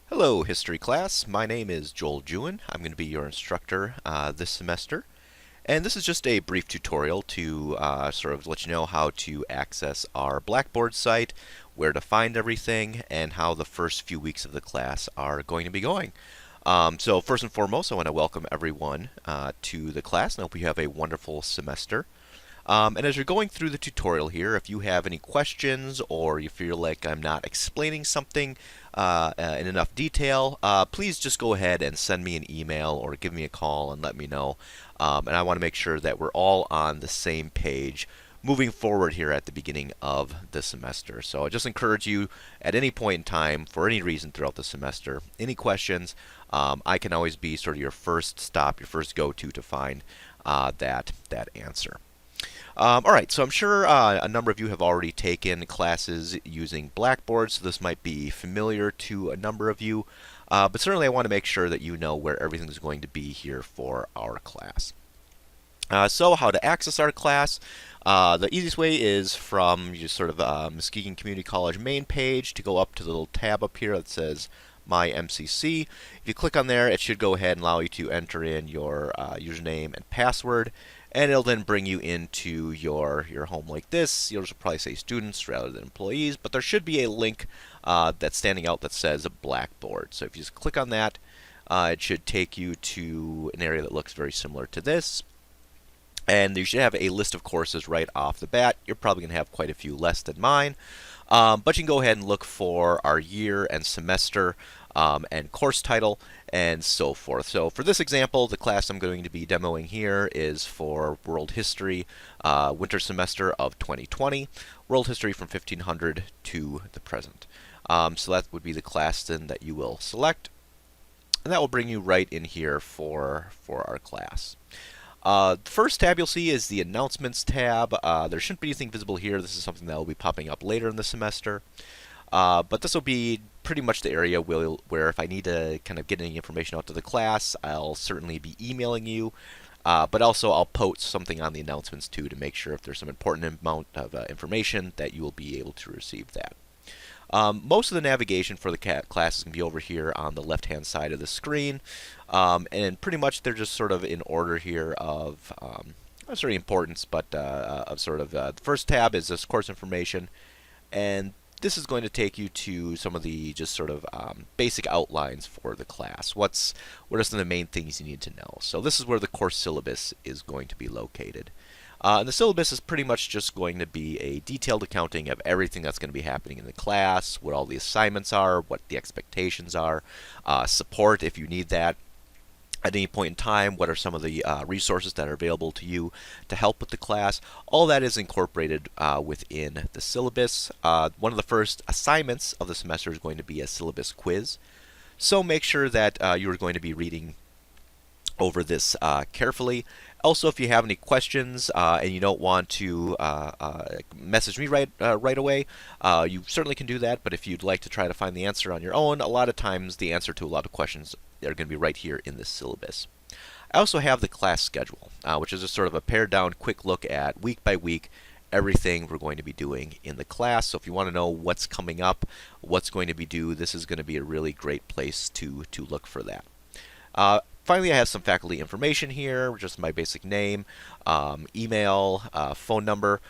Hello, history class. My name is Joel Jewin. I'm going to be your instructor this semester. And this is just a brief tutorial to sort of let you know how to access our Blackboard site, where to find everything, and how the first few weeks of the class are going to be going. So first and foremost, I want to welcome everyone to the class, and I hope you have a wonderful semester. And as you're going through the tutorial here, if you have any questions or you feel like I'm not explaining something in enough detail, please just go ahead and send me an email or give me a call and let me know. And I want to make sure that we're all on the same page moving forward here at the beginning of the semester. So I just encourage you at any point in time, for any reason throughout the semester, any questions, I can always be sort of your first stop, your first go-to to find that answer. All right, so I'm sure a number of you have already taken classes using Blackboard, so this might be familiar to a number of you, but certainly I want to make sure that you know where everything is going to be here for our class. So how to access our class. The easiest way is from just sort of Muskegon Community College main page to go up to the little tab up here that says My MCC. If you click on there, it should go ahead and allow you to enter in your username and password, and it'll then bring you into your home like this. You'll just probably say students rather than employees, but there should be a link that's standing out that says Blackboard. So if you just click on that, it should take you to an area that looks very similar to this. And you should have a list of courses right off the bat. You're probably going to have quite a few less than mine. But you can go ahead and look for our year and semester and course title and so forth. So for this example, the class I'm going to be demoing here is for World History winter semester of 2020, World History from 1500 to the present. So that would be the class then that you will select, and that will bring you right in here for our class. The first tab you'll see is the Announcements tab. There shouldn't be anything visible here. This is something that will be popping up later in the semester. But this will be pretty much the area where if I need to kind of get any information out to the class, I'll certainly be emailing you. But also I'll post something on the announcements too to make sure if there's some important amount of information that you will be able to receive that. Most of the navigation for the class is going to be over here on the left-hand side of the screen, and pretty much they're just sort of in order here of not sort of importance, but of sort of the first tab is this course information, and this is going to take you to some of the just sort of basic outlines for the class. What are some of the main things you need to know? So this is where the course syllabus is going to be located. And the syllabus is pretty much just going to be a detailed accounting of everything that's going to be happening in the class, what all the assignments are, what the expectations are, support if you need that at any point in time, what are some of the resources that are available to you to help with the class. All that is incorporated within the syllabus. One of the first assignments of the semester is going to be a syllabus quiz. So make sure that you are going to be reading over this carefully. Also, if you have any questions and you don't want to message me right away, you certainly can do that. But if you'd like to try to find the answer on your own, a lot of times the answer to a lot of questions are going to be right here in this syllabus. I also have the class schedule, which is a sort of a pared down quick look at week by week everything we're going to be doing in the class. So if you want to know what's coming up, what's going to be due, this is going to be a really great place to look for that. Finally, I have some faculty information here, just my basic name, email, phone number.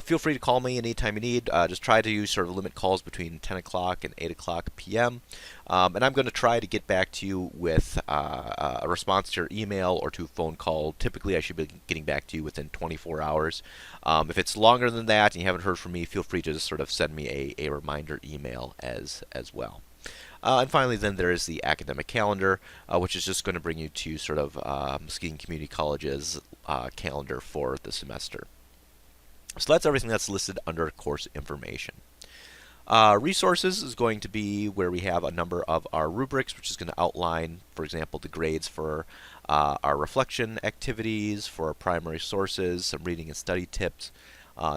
Feel free to call me anytime you need. Just try to sort of limit calls between 10 o'clock and 8 o'clock p.m. And I'm going to try to get back to you with a response to your email or to a phone call. Typically, I should be getting back to you within 24 hours. If it's longer than that and you haven't heard from me, feel free to just sort of send me a reminder email as well. And finally, then there is the academic calendar, which is just going to bring you to sort of Muskegon Community College's calendar for the semester. So that's everything that's listed under course information. Resources is going to be where we have a number of our rubrics, which is going to outline, for example, the grades for our reflection activities, for our primary sources, some reading and study tips,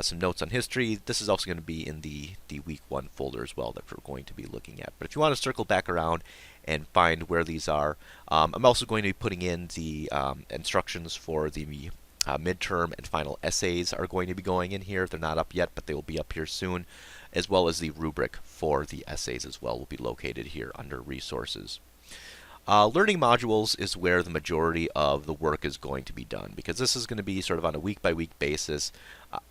some notes on history. This is also going to be in the week 1 folder as well that we're going to be looking at. But if you want to circle back around and find where these are, I'm also going to be putting in the instructions for the midterm and final essays are going to be going in here. They're not up yet, but they will be up here soon. as well as the rubric for the essays as well will be located here under resources. Learning modules is where the majority of the work is going to be done, because this is going to be sort of on a week-by-week basis,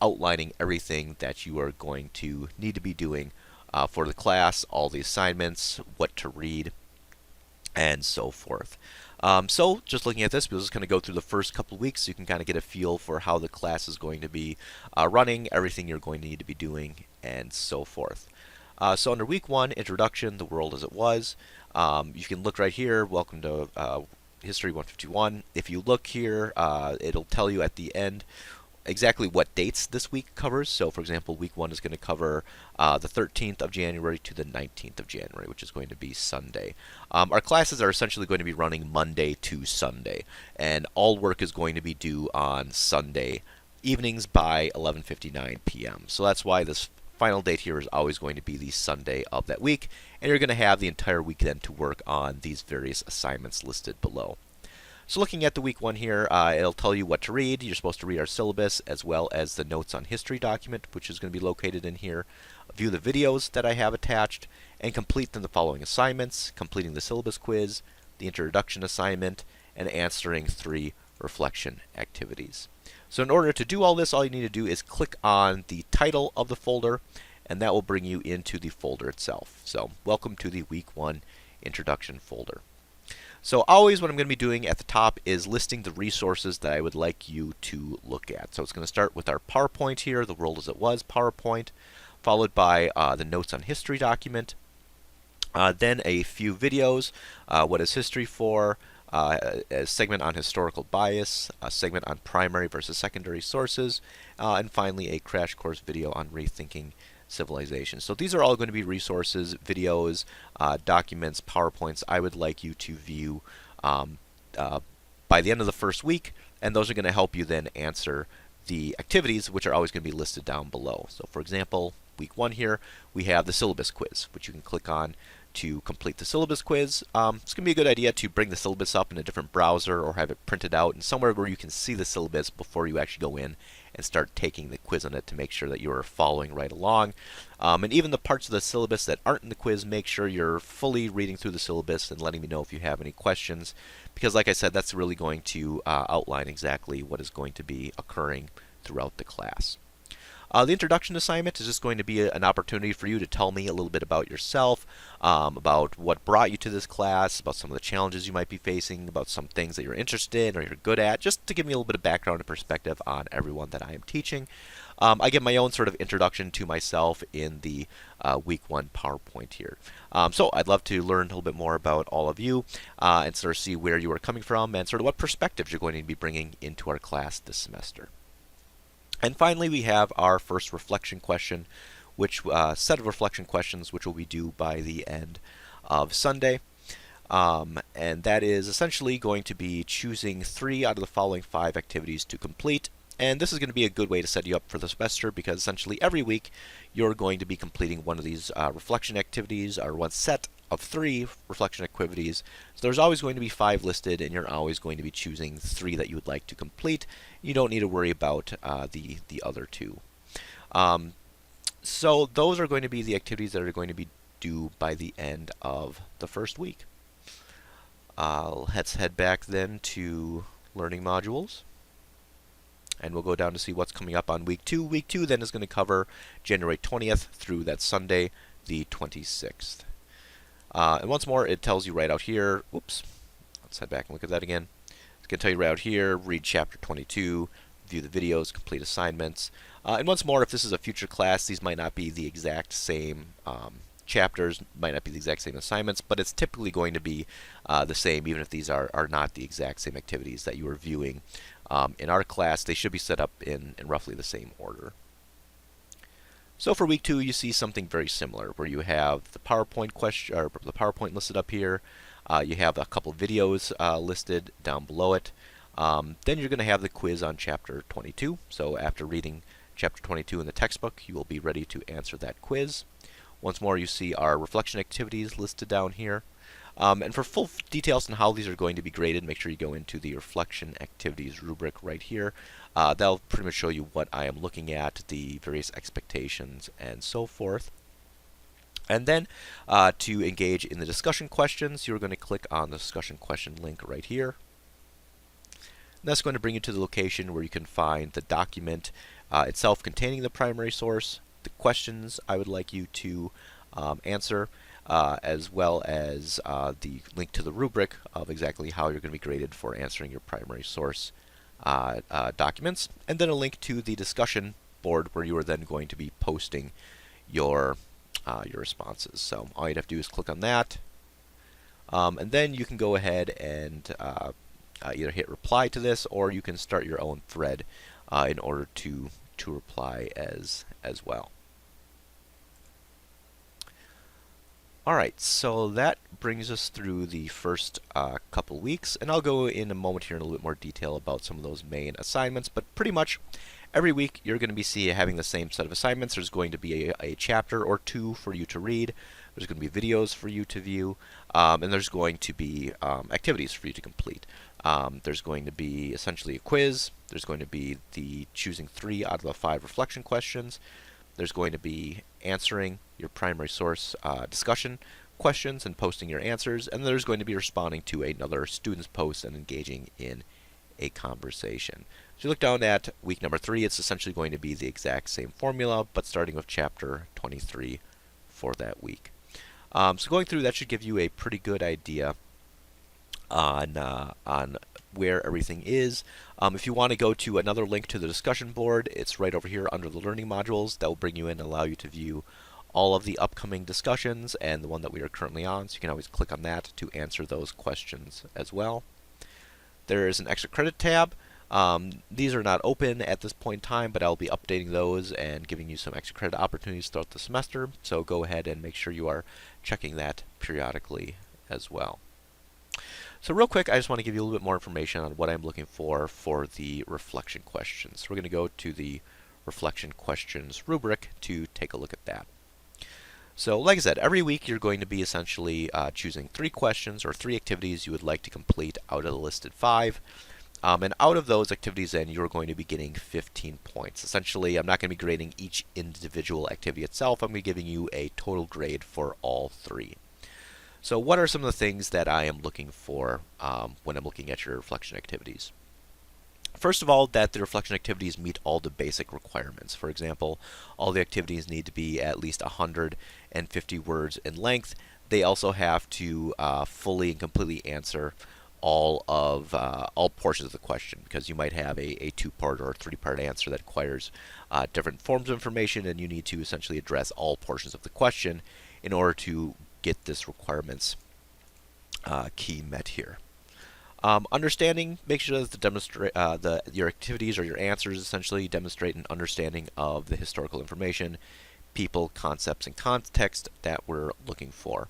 outlining everything that you are going to need to be doing for the class, all the assignments, what to read, and so forth. So just looking at this, we're just going to go through the first couple of weeks so you can kind of get a feel for how the class is going to be running, everything you're going to need to be doing, and so forth. So under week 1, introduction, the world as it was, you can look right here, welcome to History 151. If you look here, it'll tell you at the end exactly what dates this week covers. So for example, week 1 is going to cover the 13th of January to the 19th of January, which is going to be Sunday. Our classes are essentially going to be running Monday to Sunday, and all work is going to be due on Sunday evenings by 11:59 p.m. So that's why this final date here is always going to be the Sunday of that week, and you're going to have the entire week then to work on these various assignments listed below. So looking at the week 1 here, it'll tell you what to read. You're supposed to read our syllabus as well as the notes on history document, which is going to be located in here. View the videos that I have attached, and complete the following assignments: completing the syllabus quiz, the introduction assignment, and answering 3 reflection activities. So in order to do all this, all you need to do is click on the title of the folder, and that will bring you into the folder itself. So welcome to the week 1 introduction folder. So always what I'm going to be doing at the top is listing the resources that I would like you to look at. So it's going to start with our PowerPoint here, the world as it was PowerPoint, followed by the notes on history document, then a few videos, what is history for, a segment on historical bias, a segment on primary versus secondary sources, and finally a crash course video on rethinking civilization. So these are all going to be resources, videos, documents, PowerPoints I would like you to view by the end of the first week, and those are going to help you then answer the activities, which are always going to be listed down below. So for example, week 1 here, we have the syllabus quiz, which you can click on to complete the syllabus quiz. It's going to be a good idea to bring the syllabus up in a different browser or have it printed out and somewhere where you can see the syllabus before you actually go in and start taking the quiz on it to make sure that you are following right along. And even the parts of the syllabus that aren't in the quiz, make sure you're fully reading through the syllabus and letting me know if you have any questions, because like I said, that's really going to outline exactly what is going to be occurring throughout the class. The introduction assignment is just going to be an opportunity for you to tell me a little bit about yourself, about what brought you to this class, about some of the challenges you might be facing, about some things that you're interested in or you're good at, just to give me a little bit of background and perspective on everyone that I am teaching. I give my own sort of introduction to myself in the week 1 PowerPoint here. So I'd love to learn a little bit more about all of you and sort of see where you are coming from and sort of what perspectives you're going to be bringing into our class this semester. And finally, we have our first reflection question, which set of reflection questions, which will be due by the end of Sunday. And that is essentially going to be choosing 3 out of the following 5 activities to complete. And this is going to be a good way to set you up for the semester, because essentially every week you're going to be completing one of these reflection activities, or one set of 3 reflection activities. So there's always going to be 5 listed, and you're always going to be choosing 3 that you would like to complete. You don't need to worry about the other 2. So those are going to be the activities that are going to be due by the end of the first week. Let's head back then to learning modules. And we'll go down to see what's coming up on week 2. Week 2 then is going to cover January 20th through that Sunday, the 26th. And once more, it tells you right out here, whoops, let's head back and look at that again. It's going to tell you right out here, read chapter 22, view the videos, complete assignments. And once more, if this is a future class, these might not be the exact same chapters, might not be the exact same assignments, but it's typically going to be the same, even if these are not the exact same activities that you are viewing in our class. They should be set up in roughly the same order. So for week 2, you see something very similar, where you have the PowerPoint question, or the PowerPoint listed up here. You have a couple of videos listed down below it. Then you're going to have the quiz on chapter 22. So after reading chapter 22 in the textbook, you will be ready to answer that quiz. Once more, you see our reflection activities listed down here. And for full details on how these are going to be graded, make sure you go into the reflection activities rubric right here. That'll pretty much show you what I am looking at, the various expectations, and so forth. And then to engage in the discussion questions, you're going to click on the discussion question link right here. And that's going to bring you to the location where you can find the document itself containing the primary source, the questions I would like you to answer, as well as the link to the rubric of exactly how you're going to be graded for answering your primary source documents, and then a link to the discussion board where you are then going to be posting your responses. So all you'd have to do is click on that, and then you can go ahead and either hit reply to this, or you can start your own thread in order to reply as well. Alright, so that brings us through the first couple weeks, and I'll go in a moment here in a little bit more detail about some of those main assignments, but pretty much every week you're going to be having the same set of assignments. There's going to be a chapter or two for you to read, there's going to be videos for you to view, and there's going to be activities for you to complete. There's going to be essentially a quiz, there's going to be the choosing 3 out of the 5 reflection questions, there's going to be answering your primary source discussion questions and posting your answers, and there's going to be responding to another student's post and engaging in a conversation. So you look down at week number 3, it's essentially going to be the exact same formula, but starting with chapter 23 for that week. So going through that should give you a pretty good idea on where everything is. If you want to go to another link to the discussion board, it's right over here under the learning modules. That will bring you in and allow you to view all of the upcoming discussions and the one that we are currently on, so you can always click on that to answer those questions as well. There is an extra credit tab. These are not open at this point in time, but I'll be updating those and giving you some extra credit opportunities throughout the semester, so go ahead and make sure you are checking that periodically as well. So real quick, I just want to give you a little bit more information on what I'm looking for the reflection questions. So we're going to go to the reflection questions rubric to take a look at that. So like I said, every week you're going to be essentially choosing 3 questions or 3 activities you would like to complete out of the listed 5. And out of those activities then, you're going to be getting 15 points. Essentially, I'm not going to be grading each individual activity itself. I'm going to be giving you a total grade for all 3. So what are some of the things that I am looking for when I'm looking at your reflection activities? First of all, that the reflection activities meet all the basic requirements. For example, all the activities need to be at least 150 words in length. They also have to fully and completely answer all portions of the question, because you might have a 2-part or a 3-part answer that requires different forms of information, and you need to essentially address all portions of the question in order to get this requirements key met here. Understanding, make sure that your activities or your answers essentially demonstrate an understanding of the historical information, people, concepts, and context that we're looking for.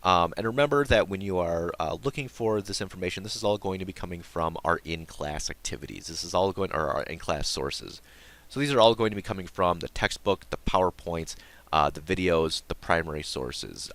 And remember that when you are looking for this information, this is all going to be coming from our in-class activities. This is all going, or our in-class sources. So these are all going to be coming from the textbook, the PowerPoints, the videos, the primary sources.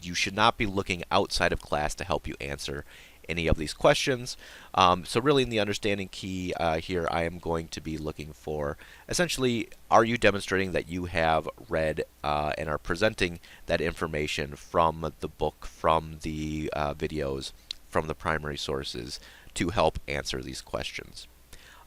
You should not be looking outside of class to help you answer any of these questions. So really in the understanding key here, I am going to be looking for essentially, are you demonstrating that you have read and are presenting that information from the book, from the videos, from the primary sources to help answer these questions.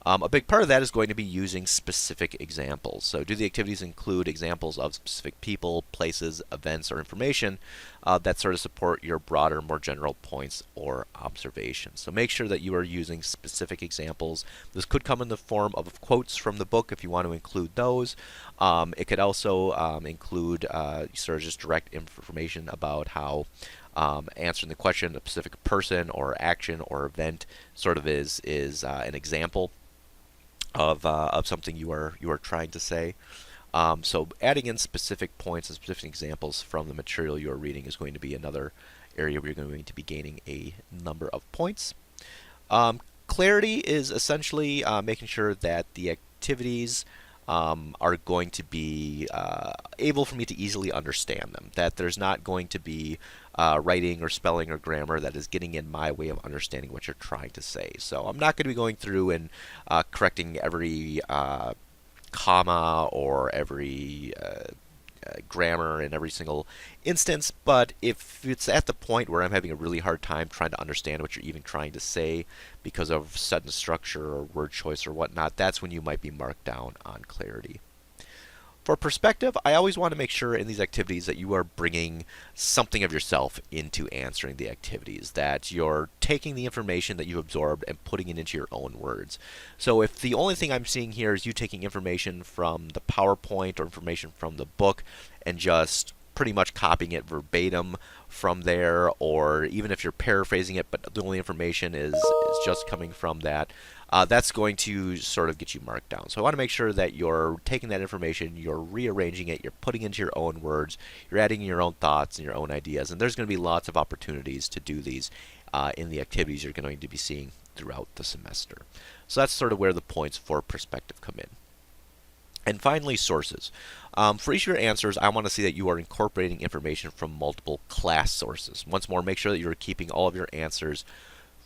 A big part of that is going to be using specific examples. So do the activities include examples of specific people, places, events, or information that sort of support your broader, more general points or observations. So make sure that you are using specific examples. This could come in the form of quotes from the book if you want to include those. It could also include sort of just direct information about how answering the question, a specific person or action or event sort of is an example of something you are trying to say. So adding in specific points and specific examples from the material you are reading is going to be another area where you're going to be gaining a number of points. Clarity is essentially making sure that the activities are going to be able for me to easily understand them. That there's not going to be writing or spelling or grammar that is getting in my way of understanding what you're trying to say. So I'm not going to be going through and correcting every comma or every grammar in every single instance, but if it's at the point where I'm having a really hard time trying to understand what you're even trying to say because of sentence structure or word choice or whatnot, that's when you might be marked down on clarity. For perspective, I always want to make sure in these activities that you are bringing something of yourself into answering the activities, that you're taking the information that you absorbed and putting it into your own words. So if the only thing I'm seeing here is you taking information from the PowerPoint or information from the book and just pretty much copying it verbatim from there, or even if you're paraphrasing it but the only information is just coming from that, that's going to sort of get you marked down. So I want to make sure that you're taking that information, you're rearranging it, you're putting it into your own words, you're adding your own thoughts and your own ideas, and there's going to be lots of opportunities to do these in the activities you're going to be seeing throughout the semester. So that's sort of where the points for perspective come in. And finally, sources. For each of your answers, I want to see that you are incorporating information from multiple class sources. Once more, make sure that you're keeping all of your answers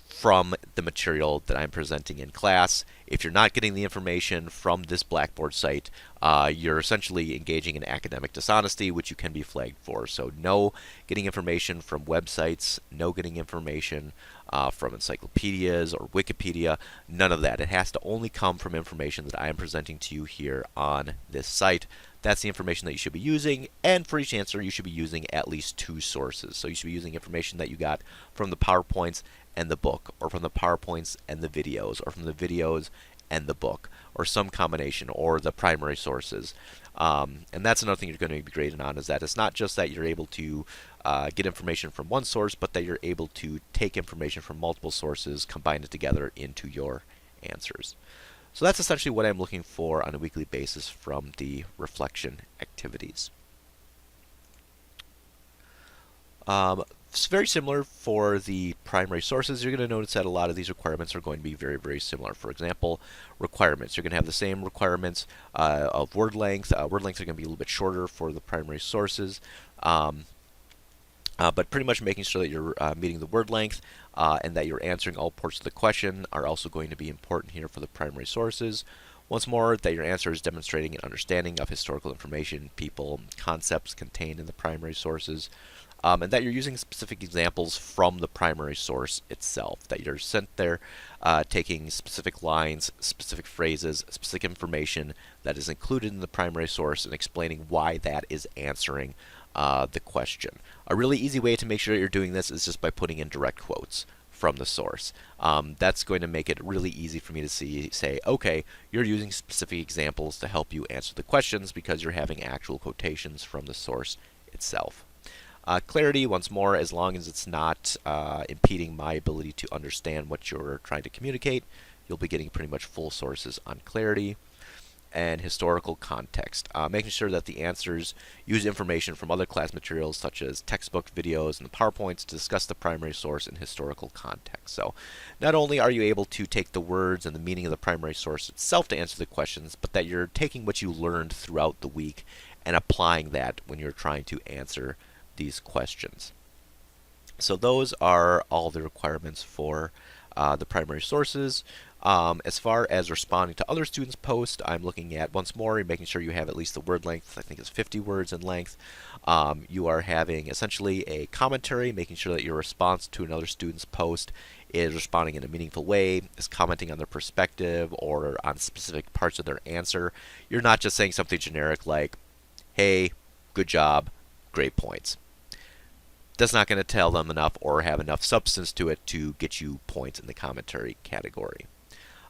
from the material that I'm presenting in class. If you're not getting the information from this Blackboard site, you're essentially engaging in academic dishonesty, which you can be flagged for. So no getting information from websites, no getting information from encyclopedias or Wikipedia, none of that. It has to only come from information that I am presenting to you here on this site. That's the information that you should be using, and for each answer you should be using at least 2 sources. So you should be using information that you got from the PowerPoints and the book, or from the PowerPoints and the videos, or from the videos and the book, or some combination, or the primary sources. And that's another thing you're going to be graded on, is that it's not just that you're able to get information from one source, but that you're able to take information from multiple sources, combine it together into your answers. So that's essentially what I'm looking for on a weekly basis from the reflection activities. It's very similar for the primary sources. You're going to notice that a lot of these requirements are going to be very, very similar. For example, requirements. You're going to have the same requirements of word length. Word lengths are going to be a little bit shorter for the primary sources. But pretty much making sure that you're meeting the word length and that you're answering all parts of the question are also going to be important here for the primary sources. Once more, that your answer is demonstrating an understanding of historical information, people, concepts contained in the primary sources, and that you're using specific examples from the primary source itself, that you're sent there taking specific lines, specific phrases, specific information that is included in the primary source and explaining why that is answering the question. A really easy way to make sure that you're doing this is just by putting in direct quotes from the source. That's going to make it really easy for me to say, okay, you're using specific examples to help you answer the questions because you're having actual quotations from the source itself. Clarity, once more, as long as it's not impeding my ability to understand what you're trying to communicate, you'll be getting pretty much full sources on clarity. And historical context, making sure that the answers use information from other class materials such as textbook, videos, and the PowerPoints to discuss the primary source in historical context. So not only are you able to take the words and the meaning of the primary source itself to answer the questions, but that you're taking what you learned throughout the week and applying that when you're trying to answer these questions. So those are all the requirements for the primary sources. As far as responding to other students' posts, I'm looking at, once more, you're making sure you have at least the word length. I think it's 50 words in length. You are having essentially a commentary, making sure that your response to another student's post is responding in a meaningful way, is commenting on their perspective or on specific parts of their answer. You're not just saying something generic like, hey, good job, great points. That's not going to tell them enough or have enough substance to it to get you points in the commentary category.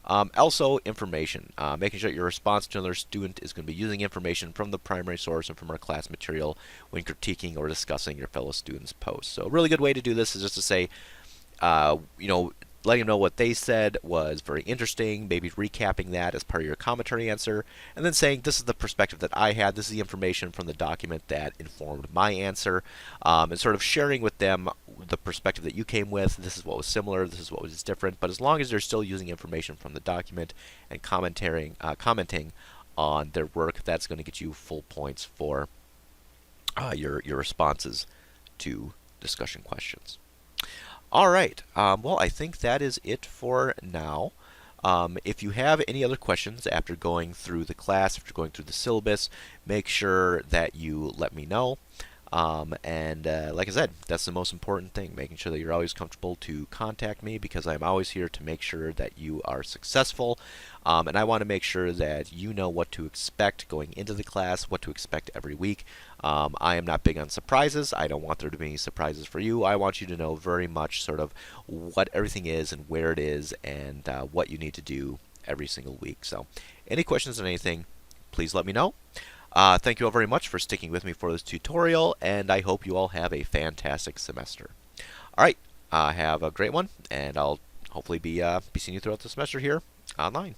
Also, information. Making sure your response to another student is going to be using information from the primary source and from our class material when critiquing or discussing your fellow students' posts. So a really good way to do this is just to say, letting them know what they said was very interesting, maybe recapping that as part of your commentary answer, and then saying, this is the perspective that I had, this is the information from the document that informed my answer, and sort of sharing with them the perspective that you came with. This is what was similar, this is what was different, but as long as they're still using information from the document and commenting on their work, that's going to get you full points for your responses to discussion questions. All right. Well, I think that is it for now. If you have any other questions after going through the class, after going through the syllabus, make sure that you let me know. Like I said, that's the most important thing, making sure that you're always comfortable to contact me, because I'm always here to make sure that you are successful. And I want to make sure that you know what to expect going into the class, what to expect every week. I am not big on surprises. I don't want there to be any surprises for you. I want you to know very much sort of what everything is and where it is, and what you need to do every single week. So any questions on anything, please let me know. Thank you all very much for sticking with me for this tutorial, and I hope you all have a fantastic semester. All right, have a great one, and I'll hopefully be seeing you throughout the semester here online.